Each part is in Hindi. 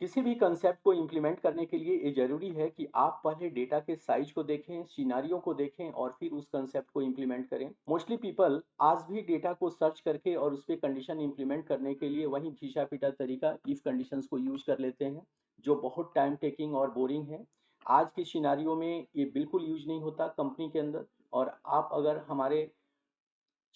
किसी भी कंसेप्ट को इम्प्लीमेंट करने के लिए ये ज़रूरी है कि आप पहले डेटा के साइज को देखें, सिनेरियो को देखें और फिर उस कंसेप्ट को इम्प्लीमेंट करें। मोस्टली पीपल आज भी डेटा को सर्च करके और उस पे कंडीशन इम्प्लीमेंट करने के लिए वही घिसा-पिटा तरीका इफ कंडीशंस को यूज़ कर लेते हैं, जो बहुत टाइम टेकिंग और बोरिंग है। आज के सिनेरियो में ये बिल्कुल यूज़ नहीं होता कंपनी के अंदर। और आप अगर हमारे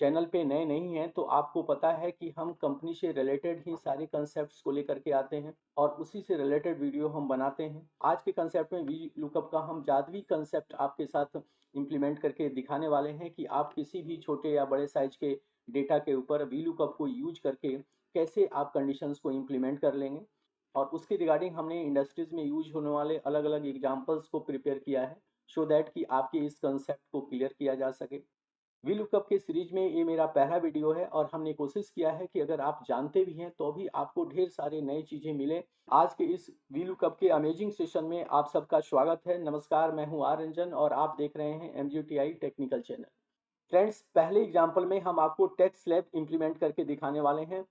चैनल पे नए नहीं हैं तो आपको पता है कि हम कंपनी से रिलेटेड ही सारे कंसेप्ट्स को लेकर के आते हैं और उसी से रिलेटेड वीडियो हम बनाते हैं। आज के कंसेप्ट में वी लुकअप का हम जादुई कंसेप्ट आपके साथ इम्प्लीमेंट करके दिखाने वाले हैं कि आप किसी भी छोटे या बड़े साइज के डेटा के ऊपर वी लुकअप को यूज करके कैसे आप कंडीशंस को इम्प्लीमेंट कर लेंगे। और उसके रिगार्डिंग हमने इंडस्ट्रीज में यूज होने वाले अलग अलग एग्जाम्पल्स को प्रिपेयर किया है सो दैट कि आपके इस कंसेप्ट को क्लियर किया जा सके। वी लुकअप के सीरीज में ये मेरा पहला वीडियो है और हमने कोशिश किया है कि अगर आप जानते भी हैं तो भी आपको ढेर सारे नई चीज़ें मिले। आज के इस वी लुकअप के अमेजिंग सेशन में आप सबका स्वागत है। नमस्कार, मैं हूं आर रंजन और आप देख रहे हैं एमजीटीआई टेक्निकल चैनल। फ्रेंड्स, पहले एग्जाम्पल में हम आपको टेक्स्ट स्लैब इंप्लीमेंट करके दिखाने वाले हैं।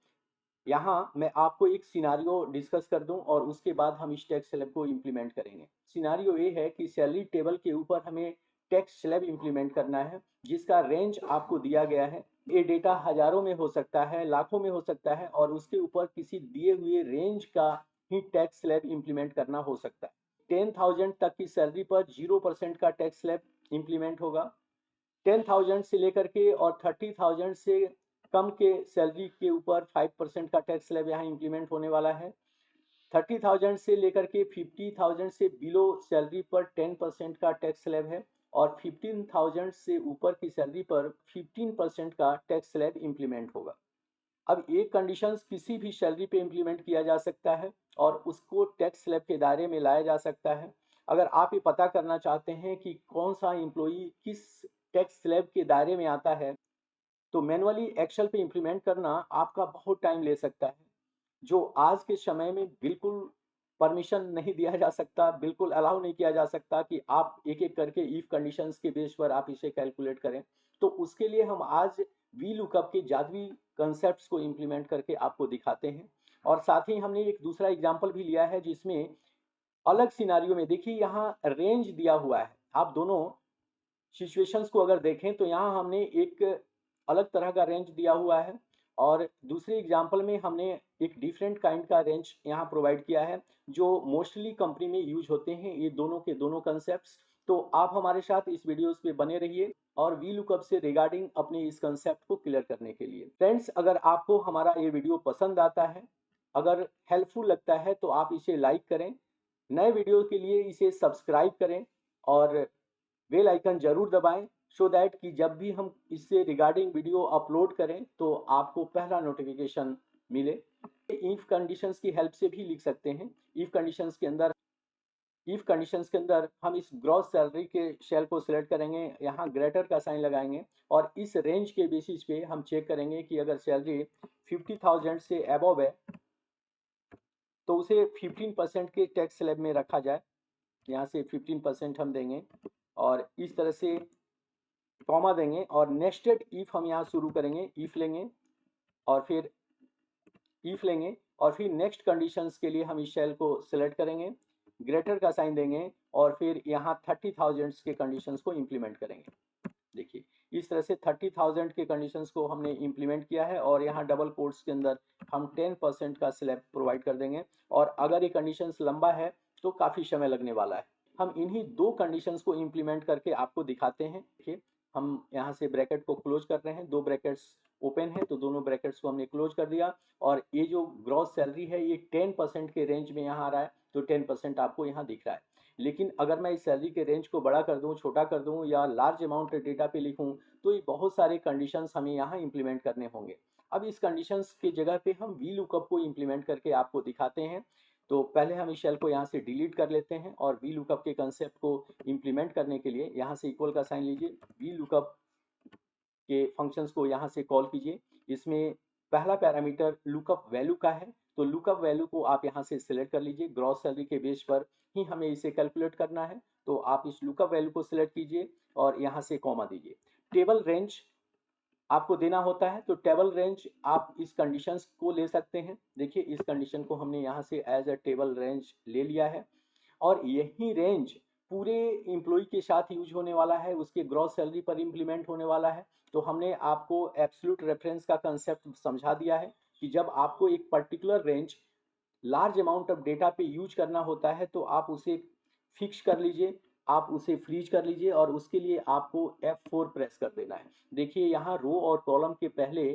यहाँ मैं आपको एक सिनारियो डिस्कस कर दूं और उसके बाद हम इस टेक्स्ट स्लैब को इम्प्लीमेंट करेंगे। सिनारियो ये है कि सैलरी टेबल के ऊपर हमें टेक्स्ट स्लैब इम्प्लीमेंट करना है जिसका रेंज आपको दिया गया है। ये डेटा हजारों में हो सकता है, लाखों में हो सकता है और उसके ऊपर किसी दिए हुए रेंज का ही टैक्स स्लैब इम्प्लीमेंट करना हो सकता है। 10,000 तक की सैलरी पर 0% का टैक्स स्लैब इम्प्लीमेंट होगा। 10,000 से लेकर के और 30,000 से कम के सैलरी के ऊपर 5% का टैक्स स्लैब यहाँ इम्प्लीमेंट होने वाला है। 30,000 से लेकर के 50,000 से बिलो सैलरी पर 10% का टैक्स स्लैब है और 15,000 से ऊपर की सैलरी पर 15% का टैक्स स्लैब इम्प्लीमेंट होगा। अब ये कंडीशंस किसी भी सैलरी पे इम्प्लीमेंट किया जा सकता है और उसको टैक्स स्लैब के दायरे में लाया जा सकता है। अगर आप ये पता करना चाहते हैं कि कौन सा एम्प्लॉई किस टैक्स स्लैब के दायरे में आता है तो मैनुअली एक्सेल पे इम्प्लीमेंट करना आपका बहुत टाइम ले सकता है, जो आज के समय में बिल्कुल परमिशन नहीं दिया जा सकता, बिल्कुल अलाउ नहीं किया जा सकता कि आप एक एक करके इफ कंडीशंस के बेस पर आप इसे कैलकुलेट करें। तो उसके लिए हम आज वी लुकअप के जादुई कंसेप्ट्स को इम्प्लीमेंट करके आपको दिखाते हैं। और साथ ही हमने एक दूसरा एग्जाम्पल भी लिया है जिसमें अलग सिनारियो में देखिए यहाँ रेंज दिया हुआ है। आप दोनों सिचुएशंस को अगर देखें तो यहाँ हमने एक अलग तरह का रेंज दिया हुआ है और दूसरे एग्जाम्पल में हमने एक डिफरेंट काइंड का रेंज यहाँ प्रोवाइड किया है जो मोस्टली कंपनी में यूज होते हैं ये दोनों के दोनों कंसेप्ट्स। तो आप हमारे साथ इस वीडियोस पे बने रहिए और वी लुकअप से रिगार्डिंग अपने इस कंसेप्ट को क्लियर करने के लिए। फ्रेंड्स, अगर आपको हमारा ये वीडियो पसंद आता है, अगर हेल्पफुल लगता है तो आप इसे लाइक करें, नए वीडियो के लिए इसे सब्सक्राइब करें और बेल आइकन जरूर दबाएं सो दैट कि जब भी हम इससे रिगार्डिंग वीडियो अपलोड करें तो आपको पहला नोटिफिकेशन मिले। इफ कंडीशंस की हेल्प से भी लिख सकते हैं। इफ कंडीशंस के अंदर हम इस ग्रॉस सैलरी के सेल को सिलेक्ट करेंगे, यहाँ ग्रेटर का साइन लगाएंगे और इस रेंज के बेसिस पे हम चेक करेंगे कि अगर सैलरी 50,000 से अबव है तो उसे 15% के टैक्स स्लैब में रखा जाए। यहाँ से 15% हम देंगे और इस तरह से कॉमा देंगे और नेस्टेड इफ हम यहाँ शुरू करेंगे, इफ लेंगे और फिर इफ लेंगे और फिर नेक्स्ट कंडीशंस के लिए हम इस सेल को सिलेक्ट करेंगे, ग्रेटर का साइन देंगे और फिर यहाँ 30,000 के कंडीशंस को इम्प्लीमेंट करेंगे। देखिए इस तरह से 30,000 के कंडीशंस को हमने इम्प्लीमेंट किया है और यहाँ डबल कोट्स के अंदर हम 10% का स्लैब प्रोवाइड कर देंगे। और अगर ये कंडीशंस लंबा है तो काफ़ी समय लगने वाला है। हम इन्हीं दो कंडीशंस को इम्प्लीमेंट करके आपको दिखाते हैं। देखिए हम यहाँ से ब्रैकेट को क्लोज कर रहे हैं, दो ब्रैकेट्स ओपन है तो दोनों ब्रैकेट्स को हमने क्लोज कर दिया और ये जो ग्रॉस सैलरी है ये 10% के रेंज में यहाँ आ रहा है तो 10% आपको यहाँ दिख रहा है। लेकिन अगर मैं इस सैलरी के रेंज को बड़ा कर दूं, छोटा कर दूं या लार्ज अमाउंट डेटा पे लिखूं तो ये बहुत सारे कंडीशंस हमें यहाँ इंप्लीमेंट करने होंगे। अब इस कंडीशंस की जगह पे हम वी लुकअप को इंप्लीमेंट करके आपको दिखाते हैं। तो पहले हम इस सेल को यहाँ से डिलीट कर लेते हैं और वी लुकअप के कंसेप्ट को इंप्लीमेंट करने के लिए यहाँ से इक्वल का साइन लीजिए, वी लुकअप के फंक्शंस को यहाँ से कॉल कीजिए। इसमें पहला पैरामीटर लुकअप वैल्यू का है तो लुकअप वैल्यू को आप यहाँ से सिलेक्ट कर लीजिए। ग्रॉस सैलरी के बेस पर ही हमें इसे कैलकुलेट करना है तो आप इस लुकअप वैल्यू को सिलेक्ट कीजिए और यहाँ से कॉमा दीजिए। टेबल रेंज आपको देना होता है। तो टेबल रेंज आप इस कंडीशंस को ले सकते हैं। देखिए इस कंडीशन को हमने यहाँ से एज अ टेबल रेंज ले लिया है और यही रेंज पूरे एम्प्लॉय के साथ यूज होने वाला है, उसके ग्रॉस सैलरी पर इम्प्लीमेंट होने वाला है। तो हमने आपको एब्सोल्यूट रेफरेंस का कंसेप्ट समझा दिया है कि जब आपको एक particular range large amount of data पे यूज करना होता है तो आप उसे फिक्स कर लीजिए, आप उसे फ्रीज कर लीजिए और उसके लिए आपको F4 प्रेस कर देना है। देखिए यहाँ रो और कॉलम के पहले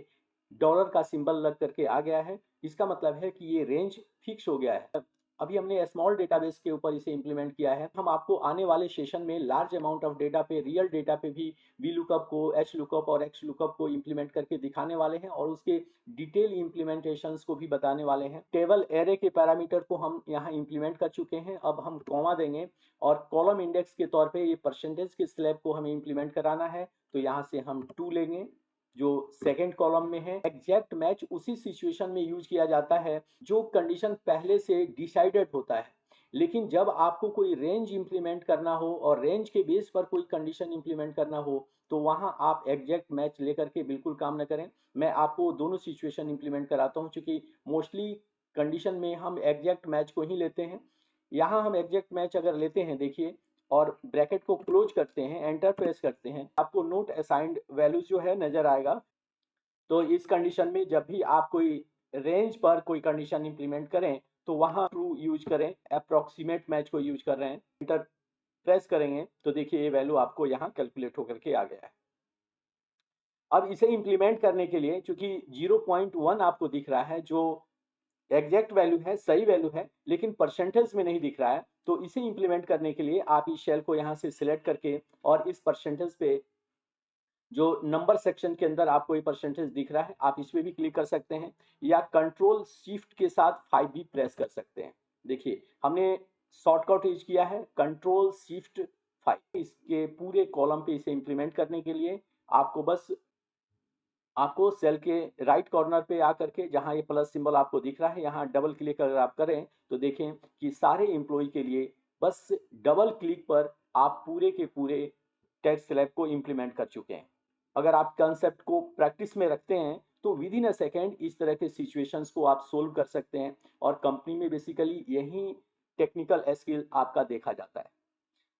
डॉलर का सिंबल लग करके आ गया है। इसका मतलब है कि ये रेंज फिक्स हो गया है। अभी हमने स्मॉल डेटाबेस के ऊपर इसे इंप्लीमेंट किया है। हम आपको आने वाले सेशन में लार्ज अमाउंट ऑफ डेटा पे, रियल डेटा पे भी वी लुकअप को, एच लुकअप और एक्स लुकअप को इंप्लीमेंट करके दिखाने वाले हैं और उसके डिटेल इंप्लीमेंटेशंस को भी बताने वाले हैं। टेबल एरे के पैरामीटर को हम यहाँ इंप्लीमेंट कर चुके हैं। अब हम कॉमा देंगे और कॉलम इंडेक्स के तौर पे ये परसेंटेज के स्लैब को हमें इंप्लीमेंट कराना है। तो यहाँ से हम 2 लेंगे जो सेकेंड कॉलम में है। एग्जैक्ट मैच उसी सिचुएशन में यूज किया जाता है जो कंडीशन पहले से डिसाइडेड होता है। लेकिन जब आपको कोई रेंज इंप्लीमेंट करना हो और रेंज के बेस पर कोई कंडीशन इंप्लीमेंट करना हो तो वहां आप एग्जैक्ट मैच लेकर के बिल्कुल काम न करें। मैं आपको दोनों सिचुएशन इंप्लीमेंट कराता हूं, क्योंकि मोस्टली कंडीशन में हम एग्जैक्ट मैच को ही लेते हैं। यहाँ हम एग्जैक्ट मैच अगर लेते हैं, देखिए, और ब्रैकेट को क्लोज करते हैं, एंटर प्रेस करते हैं, आपको नोट असाइंड वैल्यूज जो है नजर आएगा। तो इस कंडीशन में जब भी आप कोई रेंज पर कोई कंडीशन इंप्लीमेंट करें तो वहां ट्रू यूज करें, अप्रोक्सीमेट मैच को यूज कर रहे हैं, एंटर प्रेस करेंगे तो देखिए ये वैल्यू आपको यहाँ कैलकुलेट होकर के आ गया है। अब इसे इंप्लीमेंट करने के लिए चूंकि 0.1 आपको दिख रहा है जो एग्जैक्ट वैल्यू है, सही वैल्यू है, लेकिन परसेंटेज में नहीं दिख रहा है, तो इसे इंप्लीमेंट करने के लिए आप इस शेल को यहाँ से सिलेक्ट करके और इस परसेंटेज पे जो नंबर सेक्शन के अंदर आपको ये परसेंटेज दिख रहा है आप इस पे भी क्लिक कर सकते हैं या कंट्रोल शिफ्ट के साथ 5 भी प्रेस कर सकते हैं। देखिए हमने शॉर्टकट यूज किया है कंट्रोल शिफ्ट 5। इसके पूरे कॉलम पे इसे इंप्लीमेंट करने के लिए आपको सेल के राइट कॉर्नर पे आकर के जहां ये प्लस सिंबल आपको दिख रहा है यहाँ डबल क्लिक अगर आप करें तो देखें कि सारे एम्प्लॉय के लिए बस डबल क्लिक पर आप पूरे के पूरे टेक्स्ट स्लैब को इंप्लीमेंट कर चुके हैं। अगर आप कंसेप्ट को प्रैक्टिस में रखते हैं तो विद इन अ सेकेंड इस तरह के सिचुएशंस को आप सोल्व कर सकते हैं और कंपनी में बेसिकली यही टेक्निकल स्किल आपका देखा जाता है।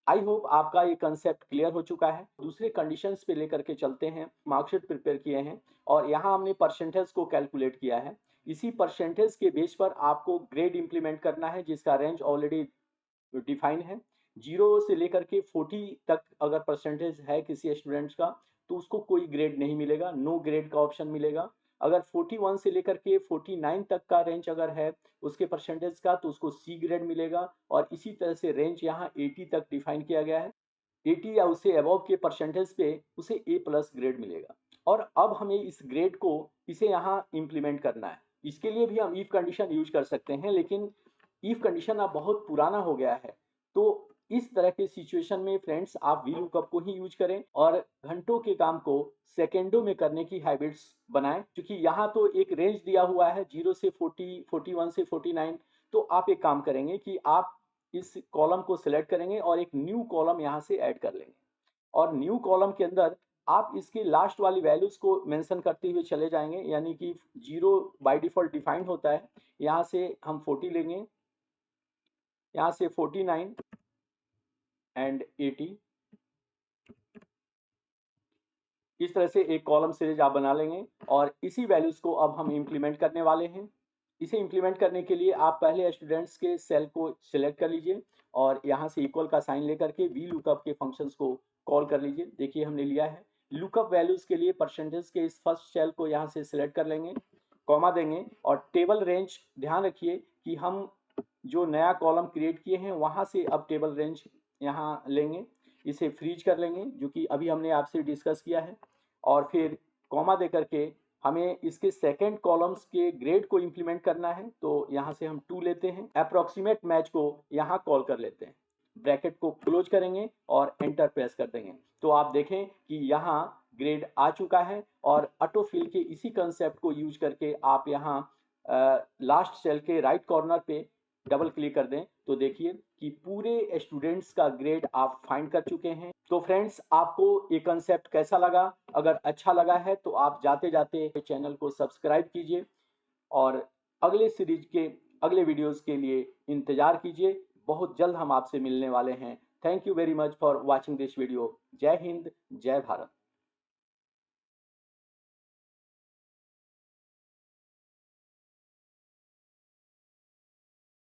आई होप आपका ये कंसेप्ट क्लियर हो चुका है। दूसरे कंडीशंस पे लेकर के चलते हैं। मार्कशीट प्रिपेयर किए हैं और यहाँ हमने परसेंटेज को कैलकुलेट किया है। इसी परसेंटेज के बेस पर आपको ग्रेड इंप्लीमेंट करना है जिसका रेंज ऑलरेडी डिफाइन है। 0 से लेकर के 40 तक अगर परसेंटेज है किसी स्टूडेंट्स का तो उसको कोई ग्रेड नहीं मिलेगा, नो ग्रेड का ऑप्शन मिलेगा। अगर 41 से लेकर के 49 तक का रेंज अगर है उसके परसेंटेज का तो उसको सी ग्रेड मिलेगा और इसी तरह से रेंज यहाँ 80 तक डिफाइन किया गया है। 80 या उससे अबव के परसेंटेज पे उसे ए प्लस ग्रेड मिलेगा। और अब हमें इस ग्रेड को इसे यहाँ इंप्लीमेंट करना है। इसके लिए भी हम इफ कंडीशन यूज कर सकते हैं, लेकिन इफ कंडीशन अब बहुत पुराना हो गया है। तो इस तरह के सिचुएशन में फ्रेंड्स आप वी लुकअप को ही यूज करें और घंटों के काम को सेकेंडों में करने की हैबिट्स बनाएं। क्योंकि यहाँ तो एक रेंज दिया हुआ है 0 से 40, 41 से 49। तो आप एक काम करेंगे कि आप इस कॉलम को सिलेक्ट करेंगे और एक न्यू कॉलम यहाँ से ऐड कर लेंगे और न्यू कॉलम के अंदर आप इसके लास्ट वाली वैल्यूज को मेंशन करते हुए चले जाएंगे। यानी कि 0 बाय डिफॉल्ट डिफाइंड होता है, यहाँ से हम 40 लेंगे, यहाँ से 49 एंड 80। इस तरह से एक कॉलम सीरीज आप बना लेंगे और इसी वैल्यूज को अब हम इंप्लीमेंट करने वाले हैं। इसे इंप्लीमेंट करने के लिए आप पहले स्टूडेंट्स के सेल को सिलेक्ट कर लीजिए और यहाँ से इक्वल का साइन लेकर के वी लुकअप के फंक्शंस को कॉल कर लीजिए। देखिए हमने लिया है। लुकअप वैल्यूज के लिए परसेंटेज के इस फर्स्ट सेल को यहाँ से सिलेक्ट कर लेंगे, कॉमा देंगे और टेबल रेंज ध्यान रखिए कि हम जो नया कॉलम क्रिएट किए हैं वहाँ से अब टेबल रेंज यहाँ लेंगे। इसे फ्रीज कर लेंगे जो कि अभी हमने आपसे डिस्कस किया है और फिर कॉमा दे करके हमें इसके सेकंड कॉलम्स के ग्रेड को इंप्लीमेंट करना है। तो यहाँ से हम 2 लेते हैं, अप्रोक्सीमेट मैच को यहाँ कॉल कर लेते हैं, ब्रैकेट को क्लोज करेंगे और एंटर प्रेस कर देंगे। तो आप देखें कि यहाँ ग्रेड आ चुका है और ऑटोफिल के इसी कंसेप्ट को यूज करके आप यहाँ लास्ट सेल के राइट कॉर्नर पे डबल क्लिक कर दें तो देखिए कि पूरे स्टूडेंट्स का ग्रेड आप फाइंड कर चुके हैं। तो फ्रेंड्स, आपको ये कंसेप्ट कैसा लगा? अगर अच्छा लगा है तो आप जाते जाते चैनल को सब्सक्राइब कीजिए और अगले सीरीज के अगले वीडियोस के लिए इंतजार कीजिए। बहुत जल्द हम आपसे मिलने वाले हैं। Thank you very much for watching this video. जय हिंद, जय भारत।